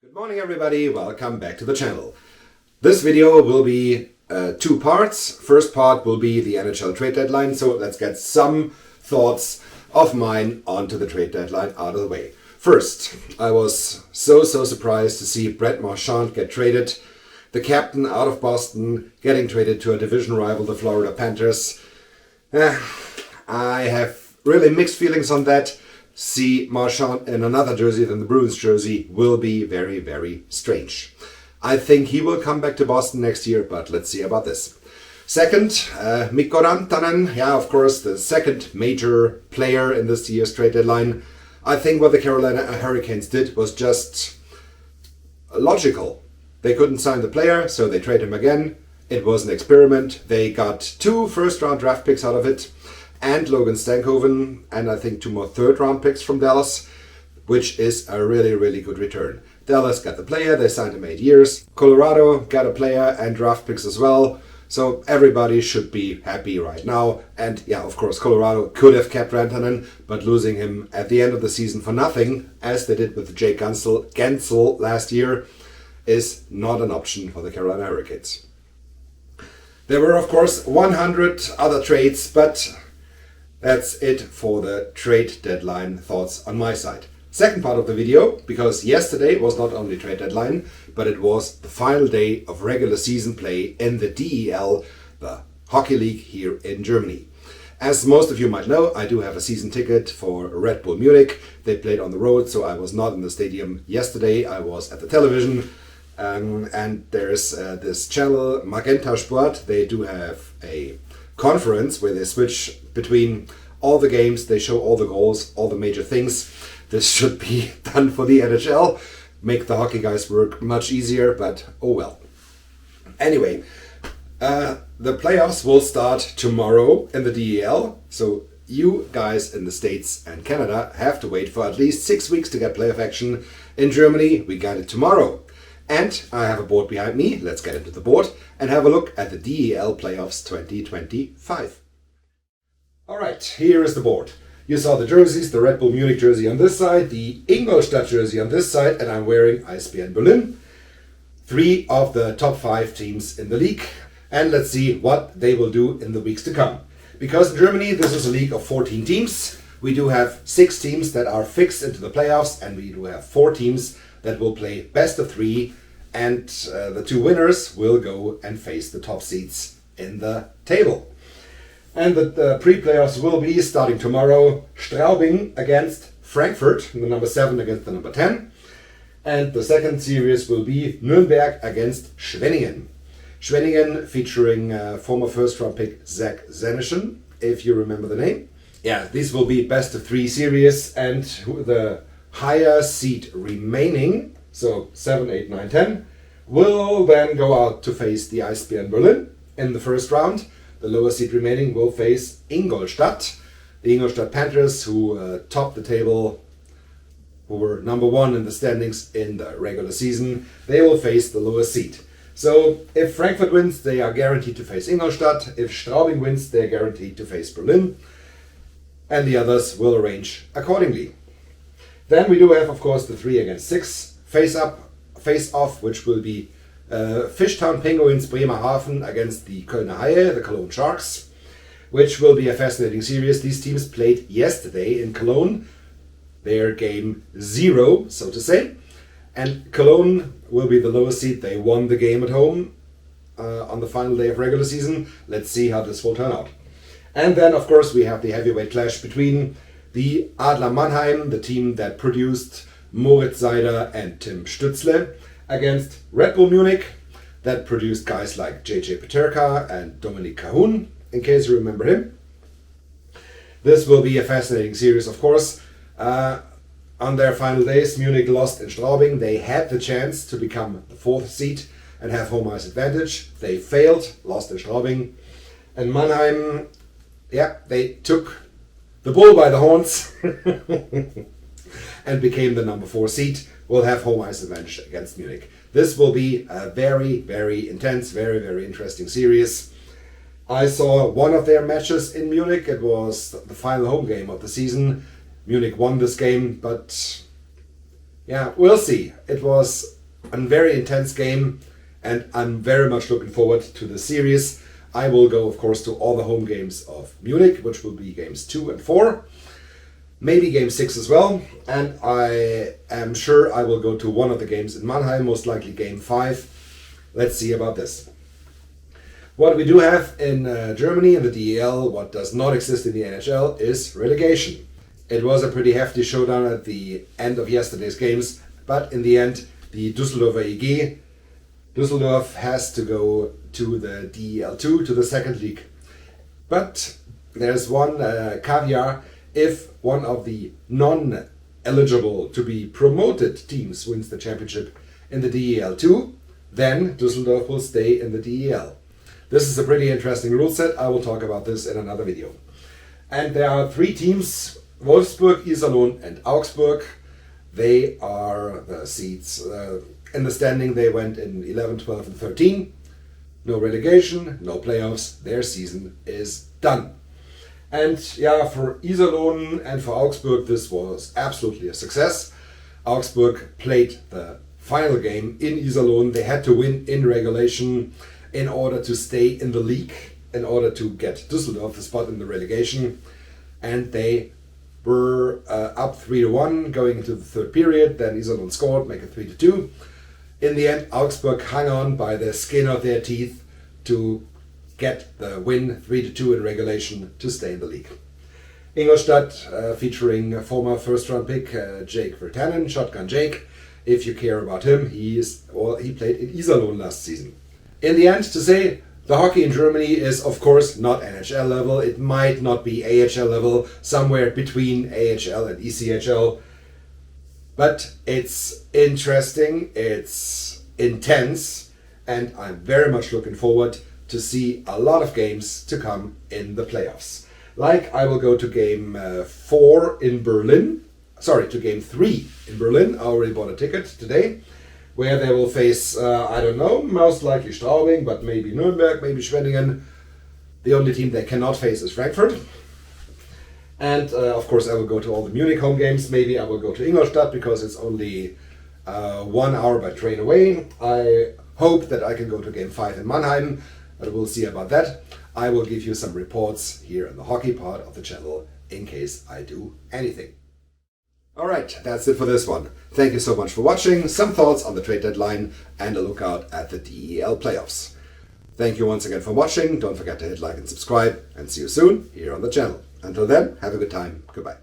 Good morning everybody, welcome back to the channel. This video will be two parts. First part will be the NHL trade deadline, so let's get some thoughts of mine onto the trade deadline out of the way. First, I was so surprised to see Brett Marchand get traded. The captain out of Boston getting traded to a division rival, the Florida Panthers. I have really mixed feelings on that. See Marchand in another jersey than the Bruins jersey will be very strange. I think he will come back to Boston next year, but let's see about this. Second, Mikko Rantanen, of course, the second major player in this year's trade deadline. I think what the Carolina Hurricanes did was just logical. They couldn't sign the player, so they trade him again. It was an experiment. They got 2 first-round draft picks out of it, and Logan Stankoven, and I think 2 more third-round picks from Dallas, which is a really good return. Dallas got the player, they signed him 8 years. Colorado got a player and draft picks as well, so everybody should be happy right now. And of course, Colorado could have kept Rantanen, but losing him at the end of the season for nothing, as they did with Jake Gensel last year, is not an option for the Carolina Hurricanes. There were, of course, 100 other trades, but that's it for the trade deadline thoughts on my side. Second part of the video, because yesterday was not only trade deadline, but it was the final day of regular season play in the DEL, the hockey league here in Germany. As most of you might know, I do have a season ticket for Red Bull Munich. They played on the road, so I was not in the stadium yesterday. I was at the television. And there's this channel, Magenta Sport. They do have a conference where they switch between all the games, they show all the goals, all the major things. This should be done for the NHL, make the hockey guys work much easier, but oh well. Anyway, the playoffs will start tomorrow in the DEL, so you guys in the States and Canada have to wait for at least 6 weeks to get playoff action. In Germany, we got it tomorrow. And I have a board behind me. Let's get into the board and have a look at the DEL Playoffs 2025. Alright, here is the board. You saw the jerseys, the Red Bull Munich jersey on this side, the Ingolstadt jersey on this side, and I'm wearing Eisbären Berlin. 3 of the top 5 teams in the league. And let's see what they will do in the weeks to come. Because in Germany, this is a league of 14 teams. We do have 6 teams that are fixed into the playoffs, and we do have 4 teams that will play best of 3, and the 2 winners will go and face the top seeds in the table. And the pre-playoffs will be starting tomorrow. Straubing against Frankfurt, the number 7 against the number 10. And the second series will be Nürnberg against Schwenningen. Schwenningen featuring former first-round pick Zach Zenischen, if you remember the name. These will be best of 3 series, and the higher seed remaining, so 7, 8, 9, 10, will then go out to face the Eisbären Berlin in the first round. The lower seed remaining will face Ingolstadt, the Ingolstadt Panthers, who topped the table, who were number 1 in the standings in the regular season. They will face the lower seed. So if Frankfurt wins, they are guaranteed to face Ingolstadt. If Straubing wins, they are guaranteed to face Berlin. And the others will arrange accordingly. Then we do have, of course, the 3 against 6 face-off, which will be Fishtown Penguins Bremerhaven against the Kölner Haie, the Cologne Sharks, which will be a fascinating series. These teams played yesterday in Cologne, their game 0, so to say. And Cologne will be the lowest seed. They won the game at home on the final day of regular season. Let's see how this will turn out. And then, of course, we have the heavyweight clash between the Adler Mannheim, the team that produced Moritz Seider and Tim Stützle, against Red Bull Munich, that produced guys like JJ Peterka and Dominik Kahun, in case you remember him. This will be a fascinating series, of course. On their final days, Munich lost in Straubing. They had the chance to become the 4th seed and have home ice advantage. They failed, lost in Straubing. And Mannheim, they took the bull by the horns and became the number 4 seed. Will have home ice advantage against Munich. This will be a very intense, very interesting series. I saw one of their matches in Munich. It was the final home game of the season. Munich won this game, but yeah, we'll see. It was a very intense game, and I'm very much looking forward to the series. I will go, of course, to all the home games of Munich, which will be games 2 and 4. Maybe game 6 as well. And I am sure I will go to one of the games in Mannheim, most likely game 5. Let's see about this. What we do have in Germany, in the DEL, what does not exist in the NHL, is relegation. It was a pretty hefty showdown at the end of yesterday's games, but in the end, the Düsseldorfer EG, Düsseldorf has to go to the DEL2, to the second league. But there's one caveat: if one of the non-eligible to be promoted teams wins the championship in the DEL2, then Düsseldorf will stay in the DEL. This is a pretty interesting rule set. I will talk about this in another video. And there are 3 teams: Wolfsburg, Iserlohn and Augsburg. They are the seeds. In the standing, they went in 11, 12 and 13. No relegation, no playoffs. Their season is done. And yeah, for Iserlohn and for Augsburg, this was absolutely a success. Augsburg played the final game in Iserlohn. They had to win in regulation in order to stay in the league, in order to get Düsseldorf a spot in the relegation. And they were up 3-1 going into the third period. Then Iserlohn scored, make it 3-2. In the end, Augsburg hung on by the skin of their teeth to get the win 3-2 in regulation to stay in the league. Ingolstadt, featuring former first-round pick Jake Virtanen, Shotgun Jake. If you care about him, he played in Iserlohn last season. In the end, to say, the hockey in Germany is, of course, not NHL level. It might not be AHL level, somewhere between AHL and ECHL. But it's interesting, it's intense, and I'm very much looking forward to see a lot of games to come in the playoffs. Like, I will go to game 4 in Berlin. Sorry, to game 3 in Berlin. I already bought a ticket today, where they will face, I don't know, most likely Straubing, but maybe Nürnberg, maybe Schwenningen. The only team they cannot face is Frankfurt. And of course, I will go to all the Munich home games. Maybe I will go to Ingolstadt because it's only 1 hour by train away. I hope that I can go to game 5 in Mannheim, but we'll see about that. I will give you some reports here in the hockey part of the channel in case I do anything. Alright, that's it for this one. Thank you so much for watching, some thoughts on the trade deadline, and a look out at the DEL playoffs. Thank you once again for watching. Don't forget to hit like and subscribe, and see you soon here on the channel. Until then, have a good time. Goodbye.